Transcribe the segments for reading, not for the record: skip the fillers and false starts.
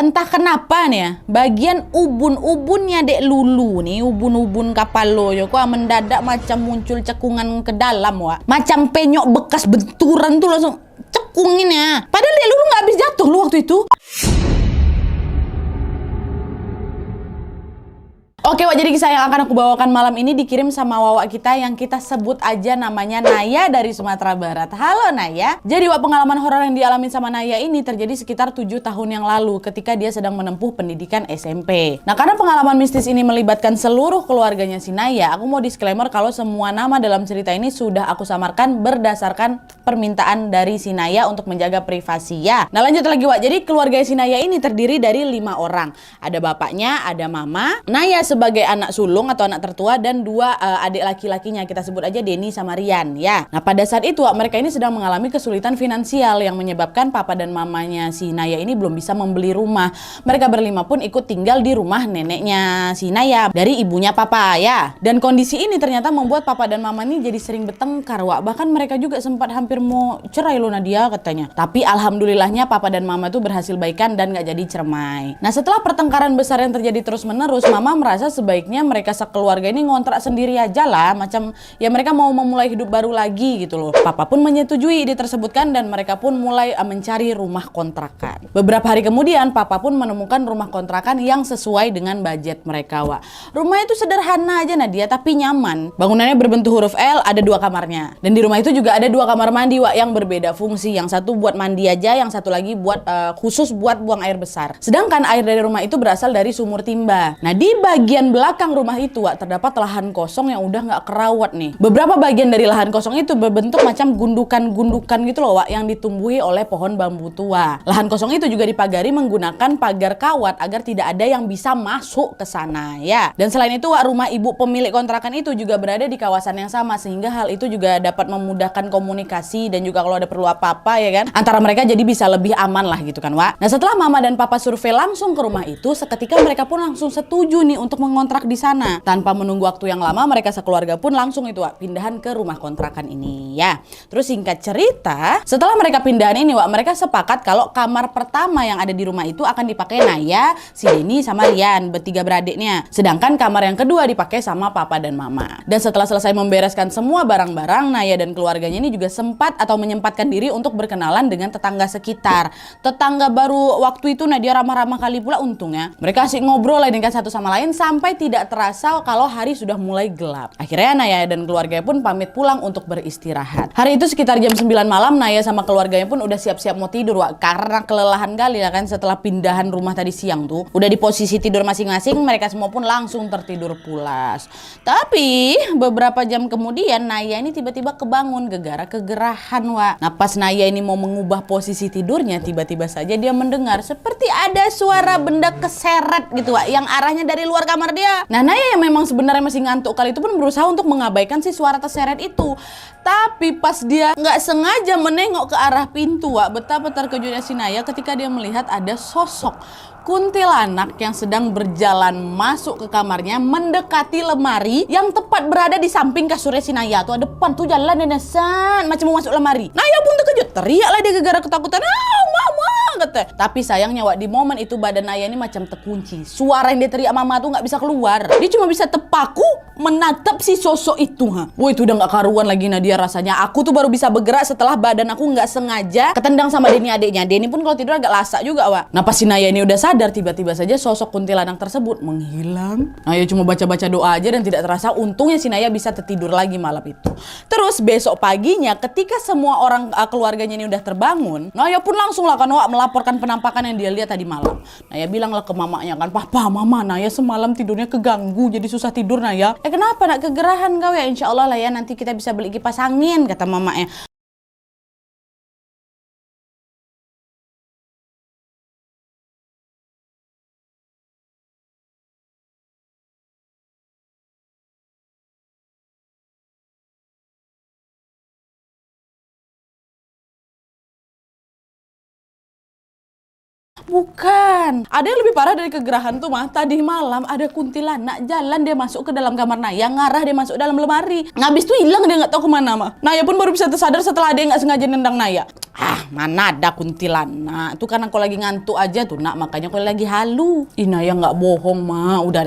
entah kenapa nih ya, bagian ubun-ubunnya Dek Lulu nih, ubun-ubun kapal lo yo kok mendadak macam muncul cekungan ke dalam wak. Macam penyok bekas benturan tuh langsung cekungin ya. Padahal Dek Lulu nggak habis jatuh lo waktu itu. Oke Wak, jadi kisah yang akan aku bawakan malam ini dikirim sama Wawak kita yang kita sebut aja namanya Naya dari Sumatera Barat. Halo Naya. Jadi Wak, pengalaman horor yang dialami sama Naya ini terjadi sekitar 7 tahun yang lalu ketika dia sedang menempuh pendidikan SMP. Nah, karena pengalaman mistis ini melibatkan seluruh keluarganya si Naya, aku mau disclaimer kalau semua nama dalam cerita ini sudah aku samarkan berdasarkan permintaan dari si Naya untuk menjaga privasi ya. Nah, lanjut lagi Wak. Jadi keluarga si Naya ini terdiri dari 5 orang. Ada bapaknya, ada mama, Naya sebagai anak sulung atau anak tertua, dan 2 adik laki-lakinya, kita sebut aja Denny sama Rian ya. Nah, pada saat itu mereka ini sedang mengalami kesulitan finansial yang menyebabkan papa dan mamanya si Naya ini belum bisa membeli rumah. Mereka berlima pun ikut tinggal di rumah neneknya si Naya dari ibunya papa ya. Dan kondisi ini ternyata membuat papa dan mama ini jadi sering bertengkar Wak. Bahkan mereka juga sempat hampir mau cerai loh Nadia katanya. Tapi alhamdulillahnya papa dan mama tuh berhasil baikan dan gak jadi ceramai. Nah, setelah pertengkaran besar yang terjadi terus menerus, mama merasa sebaiknya mereka sekeluarga ini ngontrak sendiri aja lah, macam ya mereka mau memulai hidup baru lagi gitu loh. Papa pun menyetujui ide tersebutkan dan mereka pun mulai mencari rumah kontrakan. Beberapa hari kemudian papa pun menemukan rumah kontrakan yang sesuai dengan budget mereka Wak. Rumah itu sederhana aja Nadia tapi nyaman. Bangunannya berbentuk huruf L, ada 2 kamarnya. Dan di rumah itu juga ada 2 kamar mandi Wak yang berbeda fungsi. Yang satu buat mandi aja, yang satu lagi buat khusus buat buang air besar. Sedangkan air dari rumah itu berasal dari sumur timba. Nah, di bagian belakang rumah itu Wak, terdapat lahan kosong yang udah nggak kerawat nih. Beberapa bagian dari lahan kosong itu berbentuk macam gundukan-gundukan gitu loh Wak, yang ditumbuhi oleh pohon bambu tua. Lahan kosong itu juga dipagari menggunakan pagar kawat agar tidak ada yang bisa masuk ke sana ya. Dan selain itu Wak, rumah ibu pemilik kontrakan itu juga berada di kawasan yang sama, sehingga hal itu juga dapat memudahkan komunikasi dan juga kalau ada perlu apa-apa ya kan, antara mereka jadi bisa lebih aman lah gitu kan Wak. Nah, setelah mama dan papa survei langsung ke rumah itu, seketika mereka pun langsung setuju nih untuk mengontrak di sana. Tanpa menunggu waktu yang lama, mereka sekeluarga pun langsung itu Wak, pindahan ke rumah kontrakan ini ya. Terus singkat cerita, setelah mereka pindahan ini Wak, mereka sepakat kalau kamar pertama yang ada di rumah itu akan dipakai Naya, si Denny sama Rian, bertiga beradiknya. Sedangkan kamar yang kedua dipakai sama papa dan mama. Dan setelah selesai membereskan semua barang-barang, Naya dan keluarganya ini juga sempat atau menyempatkan diri untuk berkenalan dengan tetangga sekitar. Tetangga baru waktu itu Nadia ramah-ramah kali pula untungnya. Mereka asik ngobrol lah dengan satu sama lain sampai tidak terasa kalau hari sudah mulai gelap. Akhirnya Naya dan keluarganya pun pamit pulang untuk beristirahat. Hari itu sekitar jam 9 malam, Naya sama keluarganya pun udah siap-siap mau tidur Wak, karena kelelahan kali ya kan setelah pindahan rumah tadi siang tuh. Udah di posisi tidur masing-masing, mereka semua pun langsung tertidur pulas. Tapi beberapa jam kemudian Naya ini tiba-tiba kebangun gegara kegerahan Wak. Nah, pas Naya ini mau mengubah posisi tidurnya, tiba-tiba saja dia mendengar seperti ada suara benda keseret gitu Wak, yang arahnya dari luar kamar dia. Nah, Naya yang memang sebenarnya masih ngantuk kali itu pun berusaha untuk mengabaikan si suara terseret itu. Tapi pas dia nggak sengaja menengok ke arah pintu Wak, betapa terkejutnya si Naya ketika dia melihat ada sosok kuntilanak yang sedang berjalan masuk ke kamarnya mendekati lemari yang tepat berada di samping kasurnya si Naya. Tuh depan tuh jalan nenesan macam mau masuk lemari. Naya pun terkejut, teriaklah dia gegara ketakutan, "Ah, mama!" kata. Tapi sayangnya Wak, di momen itu badan Naya ini macam terkunci. Suara yang dia teriak mama tuh nggak bisa keluar. Dia cuma bisa terpaku menatap si sosok itu. Wah, itu udah nggak karuan lagi Nadia rasanya. Aku tuh baru bisa bergerak setelah badan aku nggak sengaja ketendang sama Denny adiknya. Denny pun kalau tidur agak lasak juga Wak. Nah, pas si Naya ini udah sadar, tiba-tiba saja sosok kuntilanak tersebut menghilang. Naya cuma baca-baca doa aja dan tidak terasa untungnya si Naya bisa tertidur lagi malam itu. Terus besok paginya ketika semua orang keluarganya ini udah terbangun, Naya pun langsung lah kan Wak melaporkan penampakan yang dia lihat tadi malam. Naya bilang lah ke mamanya kan, "Papa, mama, Naya semalam tidurnya keganggu jadi susah tidur Naya." Kenapa nak kegerahan kau ya? Insya Allah lah ya nanti kita bisa beli kipas angin," kata mamanya. Bukan. Ada yang lebih parah dari kegerahan tuh mah. Tadi malam ada kuntilanak jalan, dia masuk ke dalam kamar Naya, ngarah dia masuk dalam lemari. Ngabis tuh hilang, dia nggak tahu kemana mah. Naya pun baru bisa tersadar setelah dia nggak sengaja nendang Naya. Ah, mana ada kuntilanak. Itu karena kau lagi ngantuk aja tuh nak, makanya kau lagi halu. Ih Naya nggak bohong mah. Udah.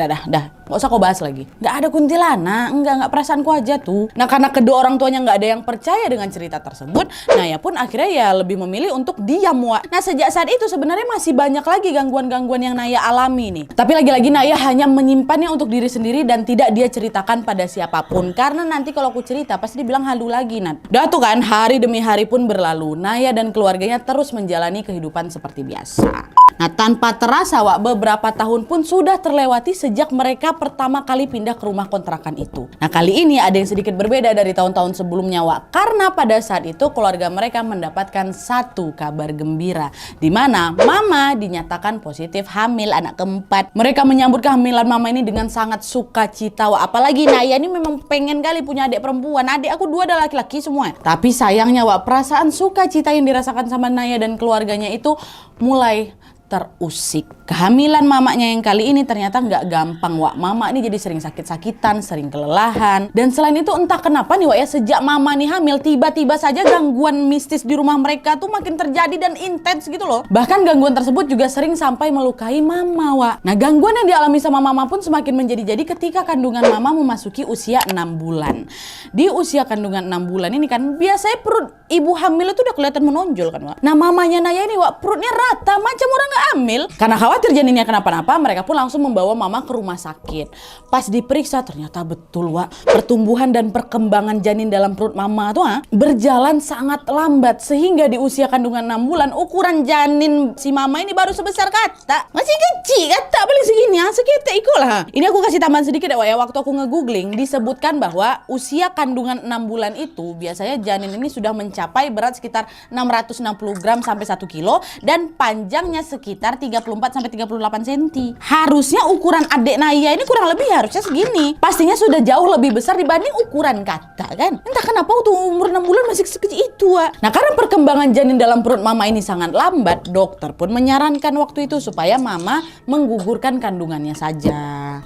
Nggak usah kau bahas lagi. Nggak ada kuntilanak. Nggak perasaanku aja tuh. Nah karena kedua orang tuanya nggak ada yang percaya dengan cerita tersebut, Naya pun akhirnya ya lebih memilih untuk diam, Wak. Nah sejak saat itu sebenarnya masih banyak lagi gangguan-gangguan yang Naya alami nih. Tapi lagi-lagi Naya hanya menyimpannya untuk diri sendiri dan tidak dia ceritakan pada siapapun. Karena nanti kalau aku cerita pasti dibilang halu lagi, Nat. Udah tuh kan, hari demi hari pun berlalu. Naya dan keluarganya terus menjalani kehidupan seperti biasa. Nah tanpa terasa Wak, beberapa tahun pun sudah terlewati sejak mereka pertama kali pindah ke rumah kontrakan itu. Nah kali ini ada yang sedikit berbeda dari tahun-tahun sebelumnya Wak, karena pada saat itu keluarga mereka mendapatkan satu kabar gembira, di mana mama dinyatakan positif hamil anak keempat. Mereka menyambut kehamilan mama ini dengan sangat sukacita Wak, apalagi Naya ini memang pengen kali punya adik perempuan. Adik aku dua adalah laki-laki semua. Tapi sayangnya Wak, perasaan sukacita yang dirasakan sama Naya dan keluarganya itu mulai terusik. Kehamilan mamanya yang kali ini ternyata nggak gampang Wak. Mama ini jadi sering sakit-sakitan, sering kelelahan. Dan selain itu entah kenapa nih Wak ya, sejak mama nih hamil tiba-tiba saja gangguan mistis di rumah mereka tuh makin terjadi dan intens gitu loh. Bahkan gangguan tersebut juga sering sampai melukai mama Wak. Nah gangguan yang dialami sama mama pun semakin menjadi-jadi ketika kandungan mama memasuki usia 6 bulan. Di usia kandungan 6 bulan ini kan biasanya perut ibu hamil itu udah kelihatan menonjol kan Wak. Nah mamanya Naya ini Wak, perutnya rata macam orang nggak hamil. Karena khawatir janinnya kenapa-napa, mereka pun langsung membawa mama ke rumah sakit. Pas diperiksa ternyata betul Wak, pertumbuhan dan perkembangan janin dalam perut mama tuh berjalan sangat lambat, sehingga di usia kandungan 6 bulan ukuran janin si mama ini baru sebesar kata. Masih kecil kata, paling segini ya, sekitar ikulah. Ini aku kasih tambahan sedikit ya Wak ya, waktu aku nge-googling disebutkan bahwa usia kandungan 6 bulan itu biasanya janin ini sudah mencapai berat sekitar 660 gram sampai 1 kilo dan panjangnya sekitar 34 sampai 38 cm. Harusnya ukuran adik Naya ini kurang lebih harusnya segini. Pastinya sudah jauh lebih besar dibanding ukuran kata kan. Entah kenapa waktu umur 6 bulan masih sekecil itu Wak. Nah karena perkembangan janin dalam perut mama ini sangat lambat, dokter pun menyarankan waktu itu supaya mama menggugurkan kandungannya saja.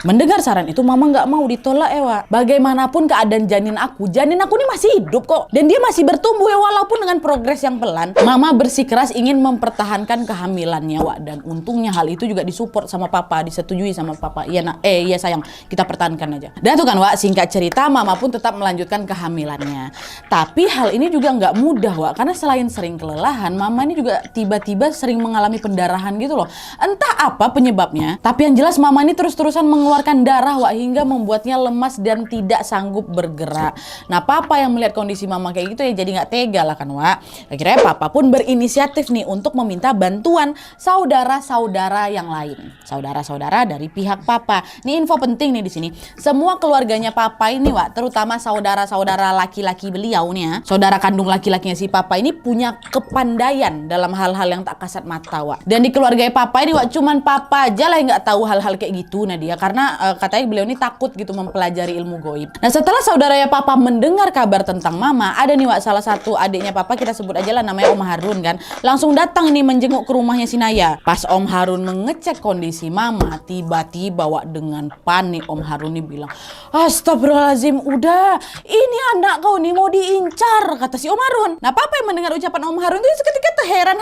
Mendengar saran itu mama nggak mau, ditolak ya Wak. Bagaimanapun keadaan janin aku ini masih hidup kok. Dan dia masih bertumbuh ya walaupun dengan progres yang pelan. Mama bersikeras ingin mempertahankan kehamilannya Wak. Dan untungnya hal itu juga disupport sama papa, disetujui sama papa. Iya nak, iya sayang, kita pertahankan aja. Dan tuh kan Wak, singkat cerita mama pun tetap melanjutkan kehamilannya. Tapi hal ini juga nggak mudah Wak, karena selain sering kelelahan, mama ini juga tiba-tiba sering mengalami pendarahan gitu loh. Entah apa penyebabnya, tapi yang jelas mama ini terus-terusan mengeluarkan darah Wak, hingga membuatnya lemas dan tidak sanggup bergerak. Nah papa yang melihat kondisi mama kayak gitu ya jadi nggak tega lah kan Wak. Akhirnya papa pun berinisiatif nih untuk meminta bantuan saudara-saudara yang lain, saudara-saudara dari pihak papa. Ini info penting nih di sini. Semua keluarganya papa ini Wak, terutama saudara-saudara laki-laki beliau nih ya, saudara kandung laki-lakinya si papa ini punya kepandaian dalam hal-hal yang tak kasat mata Wak. Dan di keluarga papa ini Wak, cuman papa aja lah yang nggak tahu hal-hal kayak gitu Nadia, karena katanya beliau ini takut gitu mempelajari ilmu goib. Nah setelah saudaranya papa mendengar kabar tentang mama, ada nih Wak salah satu adiknya papa, kita sebut aja lah namanya Om Harun kan, langsung datang nih menjenguk ke rumahnya si Naya. Pas Om Harun mengecek kondisi mama, tiba-tiba Wak dengan panik Om Harun nih bilang, astagfirullahaladzim, udah ini anak kau nih mau diincar, kata si Om Harun. Nah papa yang mendengar ucapan Om Harun itu seketika terheran,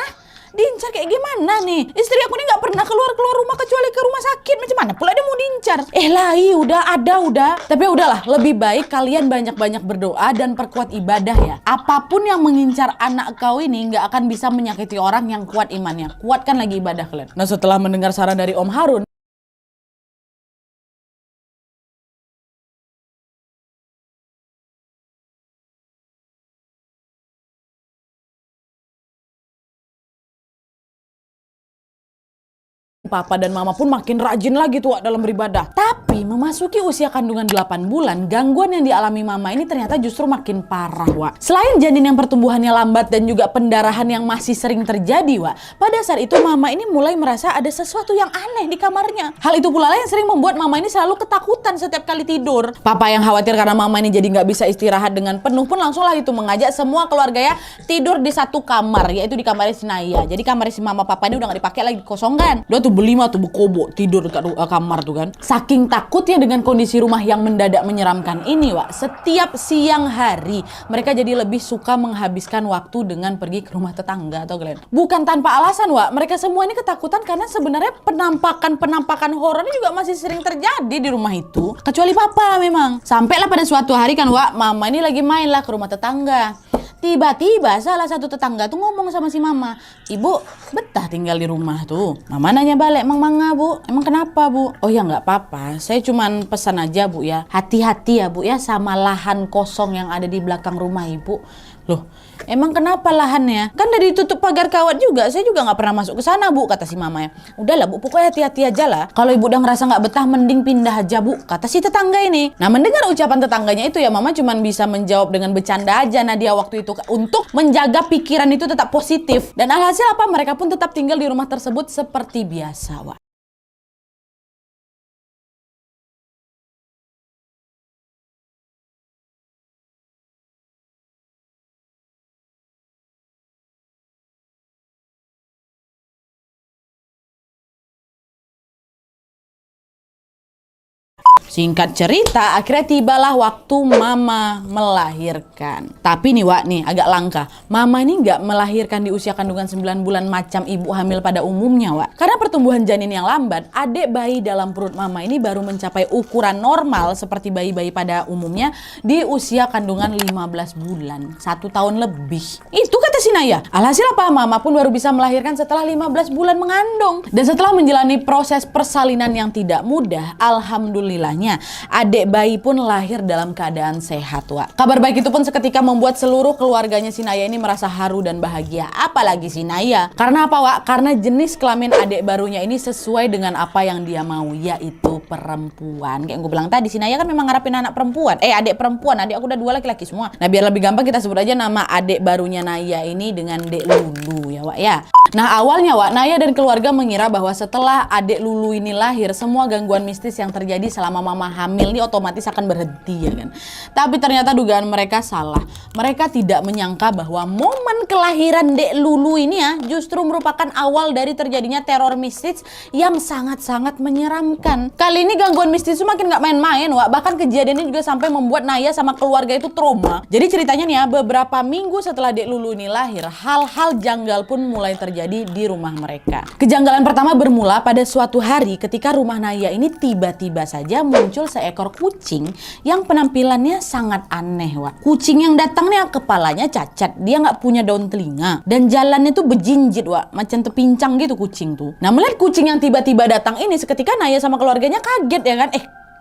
diincar kayak gimana nih? Istri aku nih nggak pernah keluar rumah kecuali ke rumah sakit. Macam mana pula dia mau diincar? Udah. Tapi udahlah, lebih baik kalian banyak-banyak berdoa dan perkuat ibadah ya. Apapun yang mengincar anak kau ini nggak akan bisa menyakiti orang yang kuat imannya. Kuatkan lagi ibadah kalian. Nah setelah mendengar saran dari Om Harun, Papa dan mama pun makin rajin lagi tuh dalam beribadah. Tapi memasuki usia kandungan 8 bulan, gangguan yang dialami mama ini ternyata justru makin parah, Wak. Selain janin yang pertumbuhannya lambat dan juga pendarahan yang masih sering terjadi, Wak, pada saat itu mama ini mulai merasa ada sesuatu yang aneh di kamarnya. Hal itu pula yang sering membuat mama ini selalu ketakutan setiap kali tidur. Papa yang khawatir karena mama ini jadi nggak bisa istirahat dengan penuh pun langsung lah itu mengajak semua keluarga ya tidur di satu kamar, yaitu di kamarnya si Naya. Jadi kamar si mama papa ini udah nggak dipakai lagi, dikosongkan. Dia tuh berlima tuh berkobok tidur dekat kamar tuh kan. Saking takutnya dengan kondisi rumah yang mendadak menyeramkan ini, Wak, setiap siang hari mereka jadi lebih suka menghabiskan waktu dengan pergi ke rumah tetangga atau kalian. Bukan tanpa alasan, Wak. Mereka semua ini ketakutan karena sebenarnya penampakan horor ini juga masih sering terjadi di rumah itu. Kecuali papa memang. Sampailah pada suatu hari kan, Wak, mama ini lagi main lah ke rumah tetangga. Tiba-tiba salah satu tetangga tuh ngomong sama si mama, "Ibu betah tinggal di rumah tuh." Mama nanya balik, "Emang manga, Bu? Emang kenapa, Bu?" "Oh ya nggak apa-apa, saya cuman pesan aja, Bu ya. Hati-hati ya, Bu ya, sama lahan kosong yang ada di belakang rumah Ibu." "Loh, emang kenapa lahannya? Kan dari tutup pagar kawat juga, saya juga nggak pernah masuk ke sana, Bu," kata si mama ya. "Udahlah, Bu, pokoknya hati-hati aja lah. Kalau Ibu udah ngerasa nggak betah, mending pindah aja, Bu," kata si tetangga ini. Nah, mendengar ucapan tetangganya itu ya, mama cuman bisa menjawab dengan bercanda aja Nadia waktu itu untuk menjaga pikiran itu tetap positif. Dan alhasil apa? Mereka pun tetap tinggal di rumah tersebut seperti biasa, Wak. Singkat cerita, akhirnya tibalah waktu mama melahirkan. Tapi nih, Wak, nih agak langka. Mama ini nggak melahirkan di usia kandungan 9 bulan macam ibu hamil pada umumnya, Wak. Karena pertumbuhan janin yang lambat, adik bayi dalam perut mama ini baru mencapai ukuran normal seperti bayi-bayi pada umumnya di usia kandungan 15 bulan. 1 tahun lebih. Itu kata si Naya. Alhasil apa? Mama pun baru bisa melahirkan setelah 15 bulan mengandung. Dan setelah menjalani proses persalinan yang tidak mudah, alhamdulillahnya adik bayi pun lahir dalam keadaan sehat, Wak. Kabar baik itu pun seketika membuat seluruh keluarganya si Naya ini merasa haru dan bahagia. Apalagi si Naya. Karena apa, Wak? Karena jenis kelamin adik barunya ini sesuai dengan apa yang dia mau, yaitu perempuan. Kayak gue bilang tadi, si Naya kan memang ngarepin anak perempuan. Adik perempuan. Adik aku udah 2 laki-laki semua. Nah, biar lebih gampang kita sebut aja nama adik barunya Naya ini dengan Dek Lulu ya, Wak ya. Nah, awalnya, Wak, Naya dan keluarga mengira bahwa setelah adik Lulu ini lahir, semua gangguan mistis yang terjadi selama mama hamil ini otomatis akan berhenti, ya kan. Tapi ternyata dugaan mereka salah. Mereka tidak menyangka bahwa momen kelahiran Dek Lulu ini ya justru merupakan awal dari terjadinya teror mistis yang sangat-sangat menyeramkan. Kali ini gangguan mistis itu makin gak main-main, Wak. Bahkan kejadian ini juga sampai membuat Naya sama keluarga itu trauma. Jadi ceritanya nih ya, beberapa minggu setelah Dek Lulu ini lahir, hal-hal janggal pun mulai terjadi di rumah mereka. Kejanggalan pertama bermula pada suatu hari ketika rumah Naya ini tiba-tiba saja muncul seekor kucing yang penampilannya sangat aneh, Wak. Kucing yang datang nih kepalanya cacat, dia nggak punya daun telinga dan jalannya tuh bejinjit, Wak, macam terpincang gitu kucing tuh. Nah, melihat kucing yang tiba-tiba datang ini, seketika Naya sama keluarganya kaget ya kan,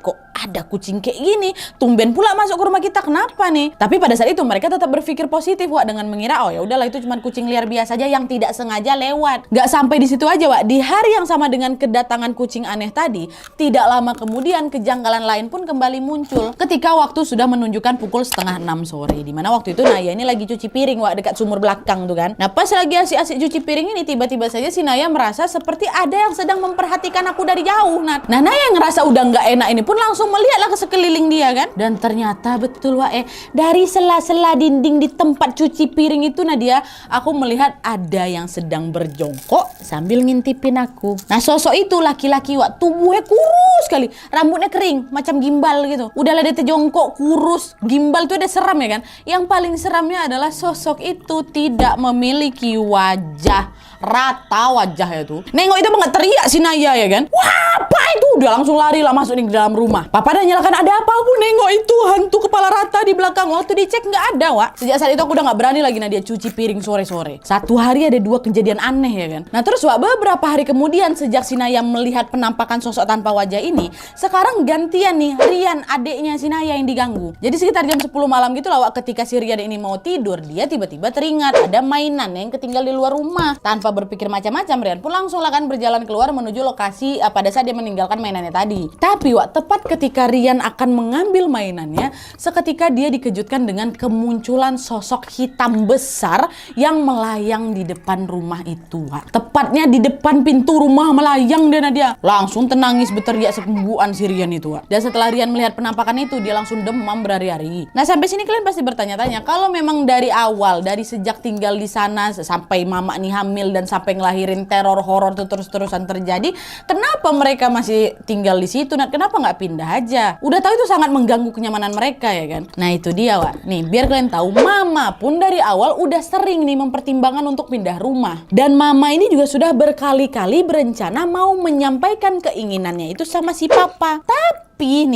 kok ada kucing kayak gini? Tumben pula masuk ke rumah kita, kenapa nih? Tapi pada saat itu mereka tetap berpikir positif, Wak, dengan mengira, oh ya udahlah itu cuma kucing liar biasa aja yang tidak sengaja lewat. Gak sampai di situ aja, Wak. Di hari yang sama dengan kedatangan kucing aneh tadi, tidak lama kemudian kejanggalan lain pun kembali muncul. Ketika waktu sudah menunjukkan pukul 5:30 sore, dimana waktu itu Naya ini lagi cuci piring, Wak, dekat sumur belakang tuh kan. Nah, pas lagi asik-asik cuci piring ini, tiba-tiba saja si Naya merasa seperti ada yang sedang memperhatikan aku dari jauh. Nah, Naya ngerasa udah nggak enak ini pun langsung melihatlah ke sekeliling dia kan. Dan ternyata betul, Wak, dari sela-sela dinding di tempat cuci piring itu, Nadia, aku melihat ada yang sedang berjongkok sambil ngintipin aku. Nah, sosok itu laki-laki, Wak, tubuhnya kurus sekali, rambutnya kering macam gimbal gitu. Udahlah dia terjongkok kurus, gimbal tuh ada seram ya kan. Yang paling seramnya adalah sosok itu tidak memiliki wajah, rata wajahnya tuh. Nengok itu banget teriak si Naya ya kan. Wah, apa itu? Udah langsung lari lah masuk di dalam rumah. Papa udah nyalakan, ada apa? Aku nengok itu hantu kepala rata di belakang. Waktu dicek nggak ada, Wak. Sejak saat itu aku udah nggak berani lagi Nadia cuci piring sore-sore. Satu hari ada 2 kejadian aneh ya kan. Nah terus Wak, beberapa hari kemudian sejak si Naya melihat penampakan sosok tanpa wajah ini, sekarang gantian nih Rian, adiknya si Naya yang diganggu. Jadi sekitar jam 10 malam gitu lah Wak, ketika si Rian ini mau tidur, dia tiba-tiba teringat ada mainan yang ketinggal di luar rumah. Tanpa berpikir macam-macam, Rian pun langsung lah kan berjalan keluar menuju lokasi pada saat dia meninggalkan mainannya tadi. Tapi Wak, tepat ketika Rian akan mengambil mainannya, seketika dia dikejutkan dengan kemunculan sosok hitam besar yang melayang di depan rumah itu, Wak. Tepatnya di depan pintu rumah melayang dia. Langsung tenangis berteriak sepungguan si Rian itu, Wak. Dan setelah Rian melihat penampakan itu, dia langsung demam berhari-hari. Nah sampai sini kalian pasti bertanya-tanya, kalau memang dari awal, dari sejak tinggal di sana sampai mama nih hamil dan sampai ngelahirin teror horor itu terus-terusan terjadi, kenapa mereka masih tinggal di situ? Nah, kenapa nggak pindah aja? Udah tahu itu sangat mengganggu kenyamanan mereka ya kan? Nah itu dia, Wak. Nih biar kalian tahu, mama pun dari awal udah sering nih mempertimbangkan untuk pindah rumah. Dan mama ini juga sudah berkali-kali berencana mau menyampaikan keinginannya itu sama si papa. Tapi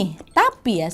ya,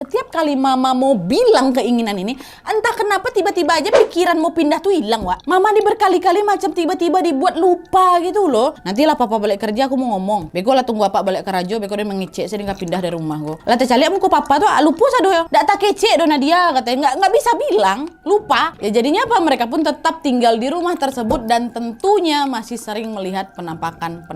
setiap kali mama mau bilang keinginan ini, entah kenapa tiba-tiba aja pikiran mau pindah tuh hilang, Wak. Mama nih berkali-kali macam tiba-tiba dibuat lupa gitu loh. Nantilah papa balik kerja aku mau ngomong. Beko lah tunggu apa balik ke Rajo, beko dia mengicek saya nggak pindah dari rumah go. Lah tecali aku papa tuh lupa sado yo. Dak tak kecek do Nadia katanya nggak bisa bilang, lupa. Ya jadinya apa? Mereka pun tetap tinggal di rumah tersebut dan tentunya masih sering melihat penampakan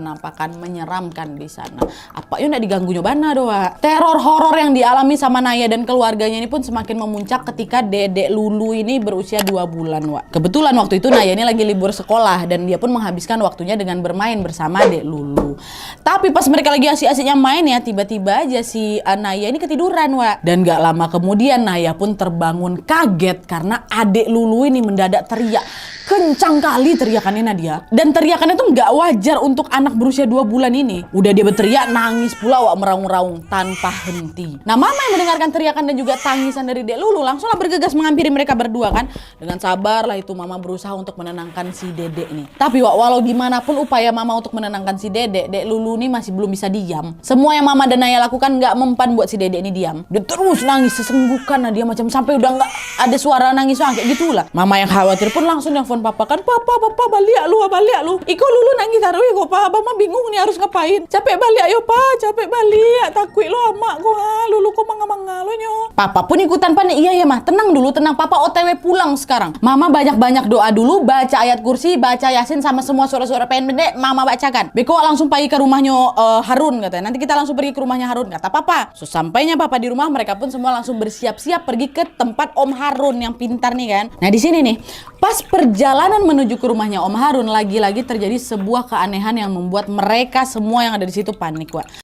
menyeramkan di sana. Apa yo ndak diganggu nyobana do, Wak. Teror horor yang dialami sama Naya dan keluarganya ini pun semakin memuncak ketika Dedek Lulu ini berusia 2 bulan, Wak. Kebetulan waktu itu Naya ini lagi libur sekolah dan dia pun menghabiskan waktunya dengan bermain bersama Dek Lulu. Tapi pas mereka lagi asik-asiknya main ya, tiba-tiba aja si Naya ini ketiduran, Wak. Dan gak lama kemudian Naya pun terbangun kaget karena adik Lulu ini mendadak teriak. Kencang kali teriakannya Nadia. Dan teriakannya tuh gak wajar untuk anak berusia 2 bulan ini. Udah dia berteriak, nangis pula, Wak, meraung-raung tanpa henti. Nah mama yang mendengarkan teriakan dan juga tangisan dari Dek Lulu langsunglah bergegas menghampiri mereka berdua kan. Dengan sabar lah itu mama berusaha untuk menenangkan si Dedek nih. Tapi Wak, walau gimana pun upaya mama untuk menenangkan si Dedek, Dek Lulu nih masih belum bisa diam. Semua yang mama dan Naya lakukan gak mempan buat si Dedek ini diam. Dia terus nangis sesenggukan, nah dia macam sampai udah gak ada suara nangis kayak gitulah. Mama yang khawatir pun langsung nelfon papa kan, papa balik lu. Iko Lulu nangis taruh ya kok, papa mah bingung nih harus ngapain. Capek balik ayo pa, capek balik. Takut lo amak kok, Lulu kok manga lo nyo. Papa pun ikutan panik. Iya ya mah, tenang dulu, tenang. Papa OTW pulang sekarang. Mama banyak-banyak doa dulu, baca ayat kursi, baca yasin sama semua suara-suara pendek mama bacakan. Beko langsung pergi ke rumahnya Harun katanya. Nanti kita langsung pergi ke rumahnya Harun kata papa. Sesampainya papa di rumah, mereka pun semua langsung bersiap-siap pergi ke tempat Om Harun yang pintar nih kan. Nah di sini nih, pas perjalanan menuju ke rumahnya Om Harun, lagi-lagi terjadi sebuah keanehan yang membuat mereka semua yang ada di situ panik, Wak.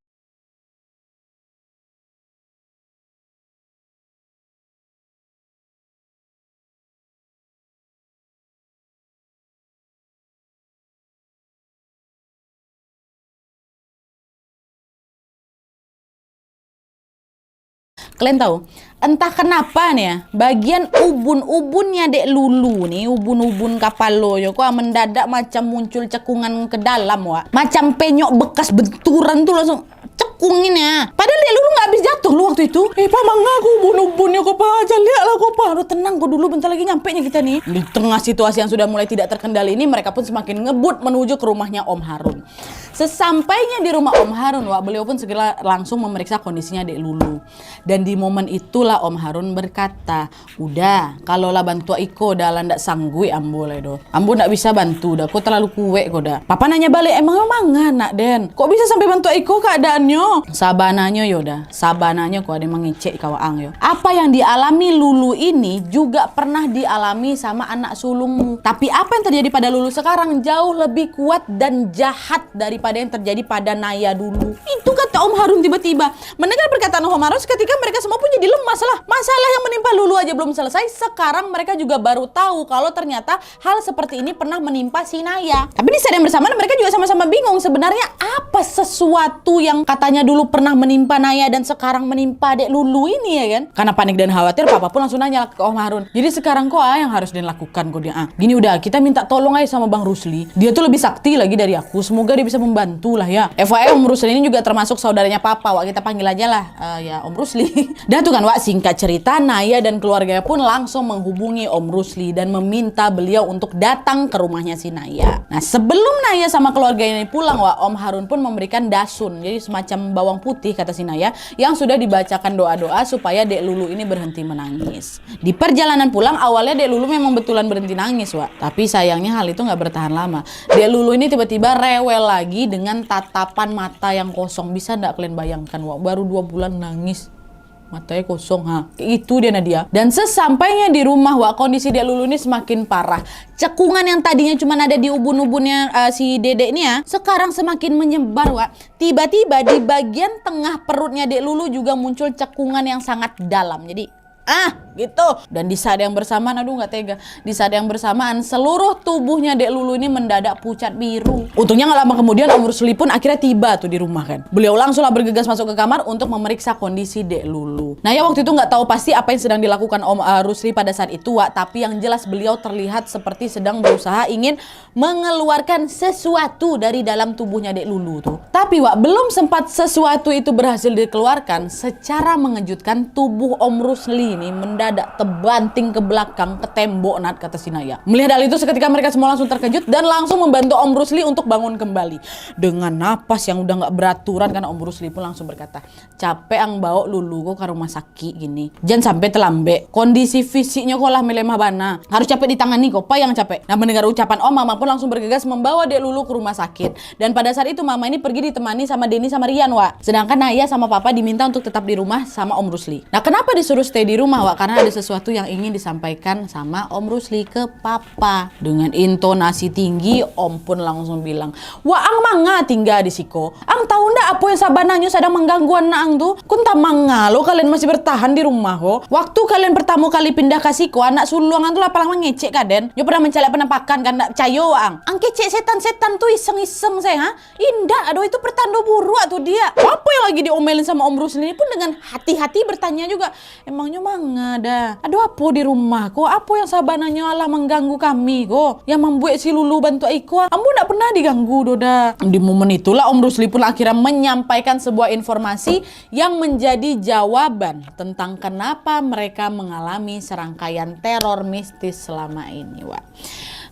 Kalian tahu, entah kenapa nih ya, bagian ubun-ubunnya Dek Lulu nih, ubun-ubun kapal lo yo kok mendadak macam muncul cekungan ke dalam, Wak. Macam penyok bekas benturan tuh langsung cekungin ya. Padahal Dek Lulu nggak habis jatuh lu waktu itu. Pa mangga aku ubun-ubunnya kok pa aja lihat lah kok pa. Aduh tenang kok dulu, bentar lagi nyampe nya kita nih. Di tengah situasi yang sudah mulai tidak terkendali ini, mereka pun semakin ngebut menuju ke rumahnya Om Harun. Sesampainya di rumah Om Harun, Wak, beliau pun segera langsung memeriksa kondisinya Dek Lulu. Dan di momen itulah Om Harun berkata, udah, kalau lah bantu Iko dalam ndak sanggui ambo lah do. Ambo ndak bisa bantu dah, kok terlalu kuek kok dah. Papa nanya balik, emang nak Den? Kok bisa sampai bantu Iko keadaannya? Sabananya yoda, sabananya kok ada mengecek kawaang yo. Apa yang dialami Lulu ini juga pernah dialami sama anak sulungmu. Tapi apa yang terjadi pada Lulu sekarang jauh lebih kuat dan jahat daripada yang terjadi pada Naya dulu. Itu kata Om Harun tiba-tiba. Mendengar perkataan Om Harun seketika mereka semua pun jadi lemas lah. Masalah yang menimpa Lulu aja belum selesai, sekarang mereka juga baru tahu kalau ternyata hal seperti ini pernah menimpa si Naya. Tapi di saat yang bersamaan mereka juga sama-sama bingung sebenarnya apa sesuatu yang katanya dulu pernah menimpa Naya dan sekarang menimpa Dek Lulu ini ya kan. Karena panik dan khawatir, Papa pun langsung nanya ke Om Harun. Jadi sekarang kok yang harus dilakukan kok dia? Gini udah, kita minta tolong aja sama Bang Rusli. Dia tuh lebih sakti lagi dari aku. Semoga dia bisa membantu lah ya. FYI Om Rusli ini juga termasuk saudaranya Papa. Wak, kita panggil aja lah ya Om Rusli. Dan tuh kan Wak, singkat cerita Naya dan keluarganya pun langsung menghubungi Om Rusli dan meminta beliau untuk datang ke rumahnya si Naya. Nah sebelum Naya sama keluarganya ini pulang Wak, Om Harun pun memberikan dasun. Jadi semacam bawang putih kata si Naya yang sudah dibacakan doa-doa supaya Dek Lulu ini berhenti menangis. Di perjalanan pulang awalnya Dek Lulu memang betulan berhenti nangis Wak. Tapi sayangnya hal itu nggak bertahan lama. Dek Lulu ini tiba-tiba rewel lagi dengan tatapan mata yang kosong. Bisa nggak kalian bayangkan Wak, baru 2 bulan nangis matanya kosong itu dia Nadia. Dan sesampainya di rumah Wak, kondisi Dek Lulu ini semakin parah. Cekungan yang tadinya cuma ada di ubun-ubunnya si Dedek ini ya, sekarang semakin menyebar Wak. Tiba-tiba di bagian tengah perutnya Dek Lulu juga muncul cekungan yang sangat dalam. Jadi gitu. Dan di saat yang bersamaan, aduh nggak tega, di saat yang bersamaan seluruh tubuhnya Dek Lulu ini mendadak pucat biru. Untungnya nggak lama kemudian Om Rusli pun akhirnya tiba tuh di rumah kan. Beliau langsunglah bergegas masuk ke kamar untuk memeriksa kondisi Dek Lulu. Nah ya waktu itu nggak tahu pasti apa yang sedang dilakukan Om Rusli pada saat itu Wak, tapi yang jelas beliau terlihat seperti sedang berusaha ingin mengeluarkan sesuatu dari dalam tubuhnya Dek Lulu tuh. Tapi Wak, belum sempat sesuatu itu berhasil dikeluarkan, secara mengejutkan tubuh Om Rusli ini mendadak terbanting ke belakang ke tembok Nat, kata si Naya. Melihat hal itu seketika mereka semua langsung terkejut dan langsung membantu Om Rusli untuk bangun kembali. Dengan napas yang udah nggak beraturan kan Om Rusli pun langsung berkata, capek ang bawa Lulu kok ke rumah sakit gini. Jangan sampai terlambat. Kondisi fisiknya kok lah melemah bana. Harus capek ditangani kok, apa yang capek. Nah mendengar ucapan Om, Mama pun langsung bergegas membawa Dek Lulu ke rumah sakit. Dan pada saat itu Mama ini pergi ditemani sama Denny sama Rian Wak. Sedangkan Naya sama Papa diminta untuk tetap di rumah sama Om Rusli. Nah kenapa disuruh stay di rumah Wak? Karena ada sesuatu yang ingin disampaikan sama Om Rusli ke Papa. Dengan intonasi tinggi Om pun langsung bilang, wah ang manga tinggal di siko. Ang tahu ndak apa yang sabananya sedang mengganggu anak ang tuh? Kunta manga lo kalian masih bertahan di rumah kok. Waktu kalian pertama kali pindah ke siko, anak sulung ang tuh lapalang mengecek kaden. Yo pernah mencari penampakan kan ndak cayo ang. Ang kecek setan-setan tuh iseng-iseng saya Indah, aduh itu pertanda buruk tuh dia. Apa yang lagi diomelin sama Om Rusli ini pun dengan hati-hati bertanya juga, emangnya manga ada. Aduh apa di rumah kok? Apa yang sabananya Allah mengganggu kami kok? Yang membuat si Lulu bantu Iko. Ambu ndak pernah diganggu Doda. Di momen itulah Om Rusli pun akhirnya menyampaikan sebuah informasi yang menjadi jawaban tentang kenapa mereka mengalami serangkaian teror mistis selama ini, Wak.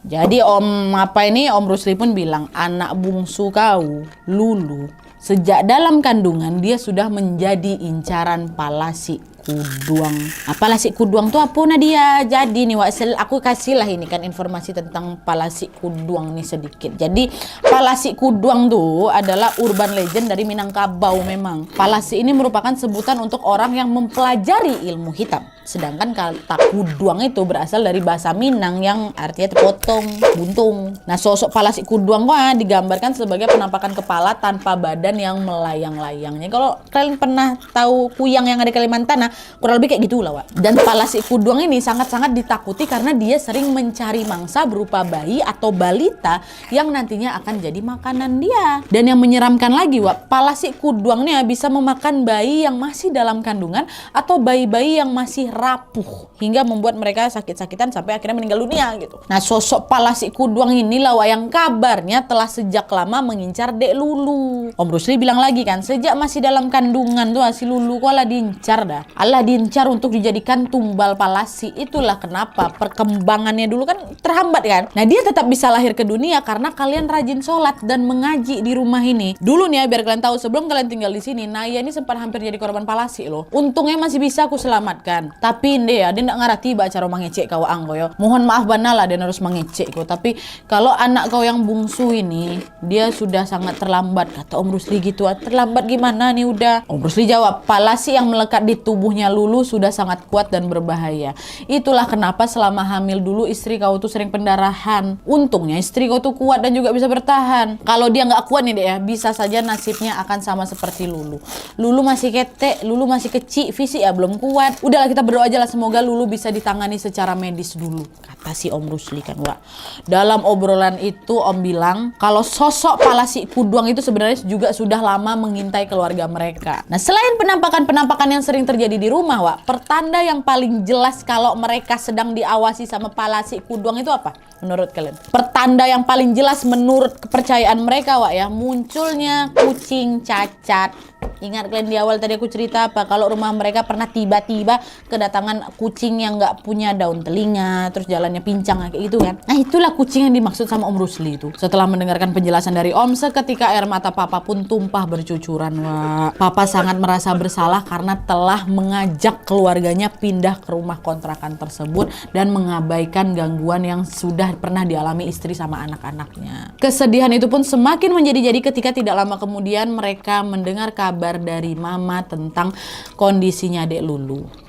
Jadi Om Rusli pun bilang anak bungsu kau, Lulu, sejak dalam kandungan dia sudah menjadi incaran Palasi Kuduang. Palasi Kuduang tuh apa Nadia? Jadi nih Wak, aku kasih lah ini kan informasi tentang Palasi Kuduang nih sedikit. Jadi Palasi Kuduang tuh adalah urban legend dari Minangkabau memang. Palasi ini merupakan sebutan untuk orang yang mempelajari ilmu hitam. Sedangkan kata kuduang itu berasal dari bahasa Minang yang artinya terpotong, buntung. Nah sosok Palasi Kuduang digambarkan sebagai penampakan kepala tanpa badan yang melayang-layang. Kalau kalian pernah tahu kuyang yang ada di Kalimantan, kurang lebih kayak gitu lah Wak. Dan Palasi Kuduang ini sangat-sangat ditakuti karena dia sering mencari mangsa berupa bayi atau balita yang nantinya akan jadi makanan dia. Dan yang menyeramkan lagi Wak, Palasi Kuduang ini bisa memakan bayi yang masih dalam kandungan atau bayi-bayi yang masih rapuh hingga membuat mereka sakit-sakitan sampai akhirnya meninggal dunia gitu. Nah sosok Palasi Kuduang inilah Wak yang kabarnya telah sejak lama mengincar Dek Lulu. Om Rusli bilang lagi kan, sejak masih dalam kandungan tuh si Lulu kok lah diincar dah. Allah diincar untuk dijadikan tumbal Palasi. Itulah kenapa perkembangannya dulu kan terhambat kan. Nah dia tetap bisa lahir ke dunia karena kalian rajin sholat dan mengaji di rumah ini. Dulu nih ya biar kalian tahu, sebelum kalian tinggal di sini, Naya ini sempat hampir jadi korban Palasi loh. Untungnya masih bisa aku selamatkan. Tapi dia nggak ngerti baca cara mengecek kau angko yo. Mohon maaf banalah dia harus mengecek kau. Tapi kalau anak kau yang bungsu ini, dia sudah sangat terlambat. Kata Om Rusli gitu, terlambat gimana nih udah? Om Rusli jawab, palasi yang melekat di tubuhnya Lulu sudah sangat kuat dan berbahaya. Itulah kenapa selama hamil dulu istri kau tuh sering pendarahan. Untungnya istri kau tuh kuat dan juga bisa bertahan. Kalau dia nggak kuat nih deh ya, bisa saja nasibnya akan sama seperti Lulu. Lulu masih ketek, Lulu masih kecil, fisik ya belum kuat. Udahlah kita berdoa aja lah semoga Lulu bisa ditangani secara medis dulu. Kata si Om Rusli kan, Wak. Dalam obrolan itu Om bilang kalau sosok Palasi Kuduang itu sebenarnya juga sudah lama mengintai keluarga mereka. Nah, selain penampakan-penampakan yang sering terjadi di rumah, Wak, pertanda yang paling jelas kalau mereka sedang diawasi sama Palasi Kuduang itu apa? Menurut kalian? Pertanda yang paling jelas menurut kepercayaan mereka, Wak, ya, munculnya kucing cacat. Ingat kalian di awal tadi aku cerita apa? Kalau rumah mereka pernah tiba-tiba kedatangan kucing yang nggak punya daun telinga, terus jalannya pincang kayak gitu kan. Nah, itulah kucing yang dimaksud sama Om Rusli itu. Setelah mendengarkan penjelasan dari Om, seketika air mata Papa pun tumpah bercucuran, Wak. Papa sangat merasa bersalah karena telah mengajak keluarganya pindah ke rumah kontrakan tersebut dan mengabaikan gangguan yang sudah pernah dialami istri sama anak-anaknya. Kesedihan itu pun semakin menjadi-jadi ketika tidak lama kemudian mereka mendengar kabar dari Mama tentang kondisinya Dek Lulu.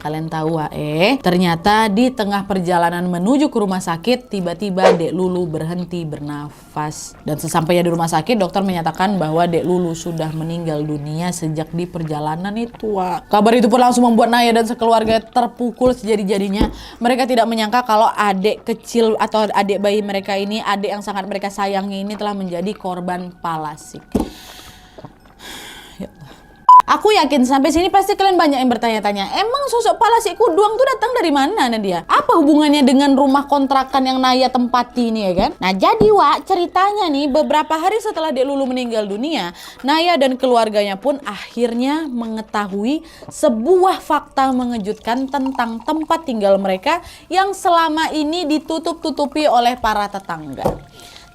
Kalian tahu ternyata di tengah perjalanan menuju ke rumah sakit, tiba-tiba Dek Lulu berhenti bernafas. Dan sesampainya di rumah sakit, dokter menyatakan bahwa Dek Lulu sudah meninggal dunia sejak di perjalanan itu, Wak. Kabar itu pun langsung membuat Naya dan sekeluarga terpukul sejadi-jadinya. Mereka tidak menyangka kalau adik kecil atau adik bayi mereka ini, adik yang sangat mereka sayangi ini telah menjadi korban Palasi. Aku yakin sampai sini pasti kalian banyak yang bertanya-tanya, emang sosok Palasi Kuduang tuh datang dari mana Nadia? Apa hubungannya dengan rumah kontrakan yang Naya tempati ini ya kan? Nah jadi Wak, ceritanya nih beberapa hari setelah Dek Lulu meninggal dunia, Naya dan keluarganya pun akhirnya mengetahui sebuah fakta mengejutkan tentang tempat tinggal mereka yang selama ini ditutup-tutupi oleh para tetangga.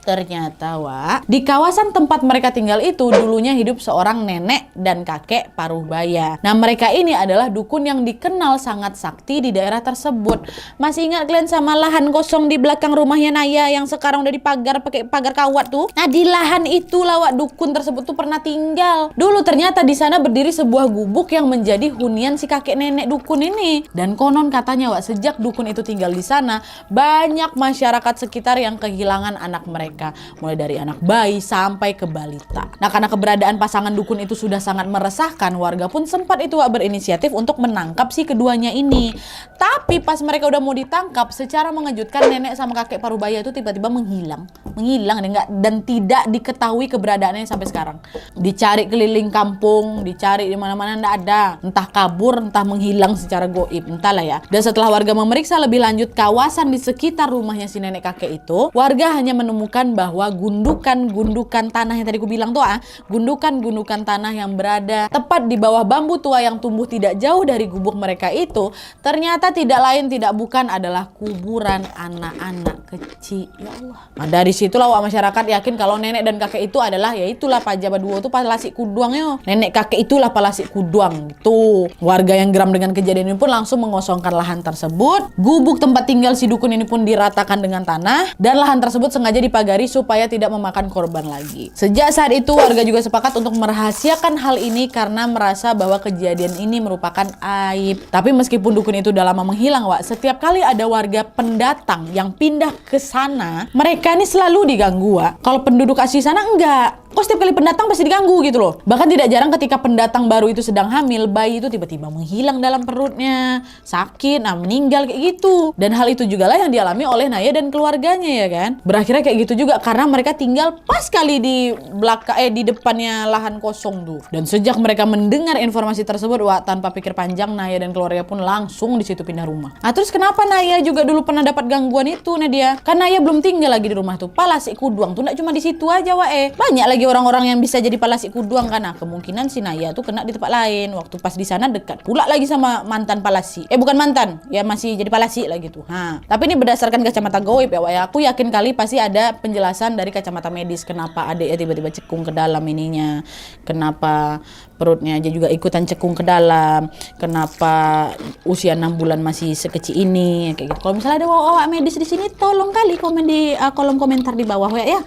Ternyata, Wak, di kawasan tempat mereka tinggal itu dulunya hidup seorang nenek dan kakek paruh baya. Nah, mereka ini adalah dukun yang dikenal sangat sakti di daerah tersebut. Masih ingat kalian sama lahan kosong di belakang rumahnya Naya yang sekarang udah dipagar pakai pagar kawat tuh? Nah, di lahan itu Wak, dukun tersebut tuh pernah tinggal. Dulu ternyata di sana berdiri sebuah gubuk yang menjadi hunian si kakek nenek dukun ini. Dan konon katanya, Wak, sejak dukun itu tinggal di sana, banyak masyarakat sekitar yang kehilangan anak mereka. Mulai dari anak bayi sampai ke balita. Nah, karena keberadaan pasangan dukun itu sudah sangat meresahkan, warga pun sempat itu berinisiatif untuk menangkap si keduanya ini. Tapi pas mereka udah mau ditangkap, secara mengejutkan nenek sama kakek parubaya itu tiba-tiba menghilang dan tidak diketahui keberadaannya sampai sekarang. Dicari keliling kampung, dicari di mana-mana enggak ada. Entah kabur, entah menghilang secara goib, entahlah ya. Dan setelah warga memeriksa lebih lanjut kawasan di sekitar rumahnya si nenek kakek itu, warga hanya menemukan bahwa gundukan-gundukan tanah yang tadi aku bilang tuh gundukan-gundukan tanah yang berada tepat di bawah bambu tua yang tumbuh tidak jauh dari gubuk mereka itu ternyata tidak lain tidak bukan adalah kuburan anak-anak kecil. Ya Allah. Nah, dari situlah masyarakat yakin kalau nenek dan kakek itu adalah yaitulah Pajaba Duo itu Palasi Kuduang yo. Nenek kakek itulah Palasi Kuduang gitu. Warga yang geram dengan kejadian ini pun langsung mengosongkan lahan tersebut. Gubuk tempat tinggal si dukun ini pun diratakan dengan tanah dan lahan tersebut sengaja dipagari supaya tidak memakan korban lagi. Sejak saat itu warga juga sepakat untuk merahasiakan hal ini karena merasa bahwa kejadian ini merupakan aib. Tapi meskipun dukun itu udah lama menghilang, Wak, setiap kali ada warga pendatang yang pindah ke sana, mereka ini selalu diganggu, Wak. Kalau penduduk asli sana enggak. Kok setiap kali pendatang pasti diganggu gitu loh. Bahkan tidak jarang ketika pendatang baru itu sedang hamil, bayi itu tiba-tiba menghilang dalam perutnya, sakit, meninggal kayak gitu. Dan hal itu juga lah yang dialami oleh Naya dan keluarganya ya kan. Berakhirnya kayak gitu juga karena mereka tinggal pas kali di belakang di depannya lahan kosong tuh. Dan sejak mereka mendengar informasi tersebut, Wak, tanpa pikir panjang Naya dan keluarga pun langsung di situ pindah rumah. Nah, terus kenapa Naya juga dulu pernah dapat gangguan itu, Nadia? Kan Naya belum tinggal lagi di rumah tuh. Palasi Kuduang tuh enggak cuma di situ aja, Wak. Banyak lagi apalagi orang-orang yang bisa jadi palasi kuduang kan. Nah, kemungkinan si Naya tuh kena di tempat lain. Waktu pas di sana dekat pula lagi sama mantan palasi. Bukan mantan, ya masih jadi palasi lah gitu. Tapi ini berdasarkan kacamata goib ya, Wak ya. Aku yakin kali pasti ada penjelasan dari kacamata medis kenapa adiknya tiba-tiba cekung ke dalam ininya. Kenapa perutnya aja juga ikutan cekung ke dalam. Kenapa usia 6 bulan masih sekecil ini kayak gitu. Kalau misalnya ada awak medis di sini, tolong kali komen di kolom komentar di bawah ya.